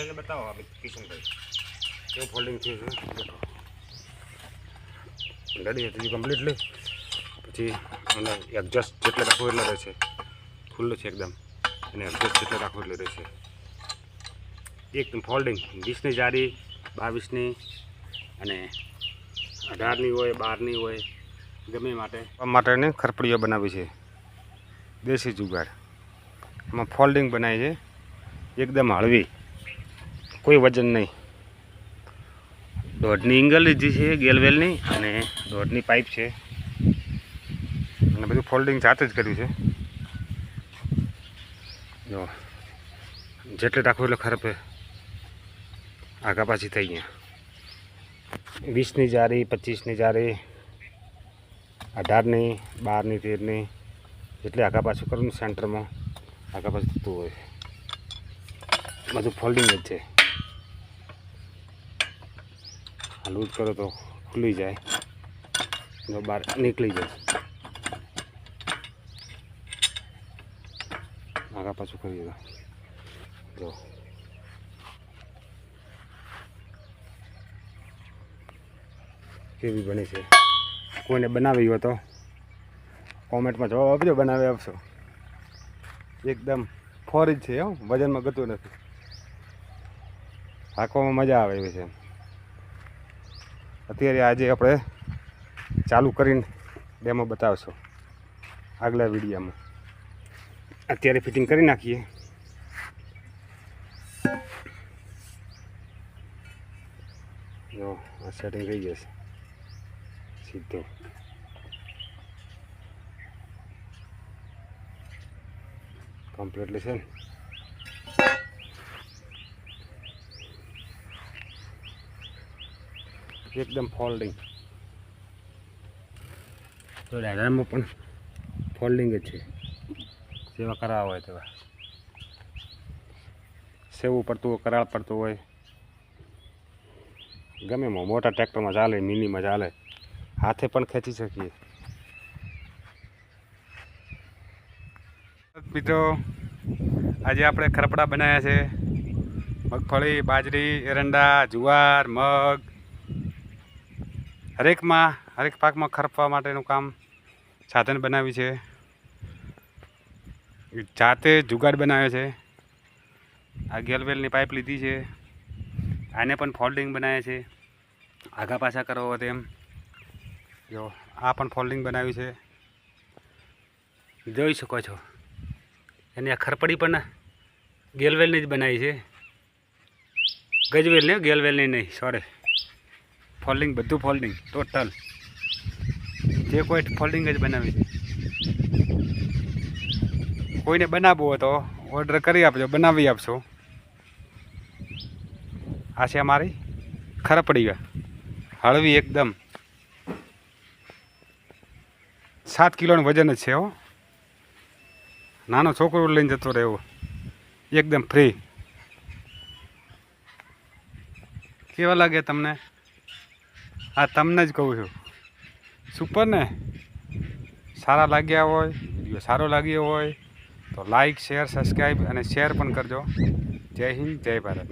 એને બતાવો આપણે કિશનભાઈ કેવું ફોલ્ડિંગ થયું છે દેખો રેડી હતી કમ્પ્લીટલી પછી અને એડજસ્ટ જેટલે રાખવું એટલે રહેશે ખુલ્લું છે એકદમ અને એડજસ્ટ જેટલે રાખવું એટલે રહેશે એકદમ ફોલ્ડિંગ 20ની જારી 22ની અને 18ની હોય 12ની હોય ગમે માટેની ખરપડીઓ બનાવી છે દેશી જુગાડ એમાં ફોલ્ડિંગ બનાવી છે એકદમ હળવી કોઈ વજન નહીં 1.5ની એંગલ લીધી છે ગેલવેલની અને 1.5ની પાઇપ છે અને બધું ફોલ્ડિંગ જાતે જ કર્યું છે જો જેટલે રાખવું એટલે ખરપે આગા પાછી થઈ ગયા 20ની જારી 25ની જારી 18ની 12ની 13ની એટલે આગા પાછું કરવું સેન્ટરમાં આગા પાછું થતું હોય બધું ફોલ્ડિંગ જ છે લૂઝ કરો તો ખુલી જાય જો બહાર નીકળી જાય આગા પાછું કરીએ જો કેવી બની છે કોઈને બનાવી હોય તો કોમેન્ટમાં જવાબ આપજો બનાવી આપશો એકદમ ફોર જ છે હો વજનમાં ગતું નથી હાંકવામાં મજા આવે એવી છે અત્યારે આજે આપણે ચાલુ કરીને ડેમો બતાવશો આગલા વિડીયોમાં અત્યારે ફિટિંગ કરી નાખીએ જો આ સેટિંગ થઈ જશે સીધો કમ્પ્લીટલી છે ને એકદમ ફોલ્ડિંગ તો ડાયરામાં પણ ફોલ્ડિંગ જ છે જેવા કરાવ હોય તેવા સેવું પડતું હોય કરાળ પડતું હોય ગમે મોટા ટ્રેક્ટરમાં ચાલે મિનીમાં ચાલે હાથે પણ ખેંચી શકીએ મિત્રો આજે આપણે ખરપડા બનાવ્યા છે મગફળી બાજરી એરંડા જુવાર મગ હરેક પાકમાં ખરપવા માટેનું કામ સાધન બનાવ્યું છે જાતે જુગાડ બનાવ્યો છે આ ગેલવેલની પાઇપ લીધી છે આને પણ ફોલ્ડિંગ બનાવે છે આગા પાછા કરો હોય તેમ જો આ પણ ફોલ્ડિંગ બનાવ્યું છે જોઈ શકો છો એની આ ખરપડી પણ ગેલવેલની જ બનાવી છે ગજવેલની ગેલવેલની નહીં સોરી ફોલ્ડિંગ બધું ફોલ્ડિંગ ટોટલ જે કોઈ ફોલ્ડિંગ જ બનાવી છે કોઈને બનાવવું હોય તો ઓર્ડર કરી આપજો બનાવી આપશો આ છે અમારી ખરપડી હળવી એકદમ 7 કિલોનું વજન જ છે હો નાનો છોકરો લઈને જતો રહે એવો એકદમ ફ્રી કેવા લાગે તમને આ તમને જ કહું છું સુપર ને સારા લાગ્યા હોય વિડીયો સારો લાગ્યો હોય તો લાઈક શેર સબસ્ક્રાઈબ અને શેર પણ કરજો જય હિન્દ જય ભારત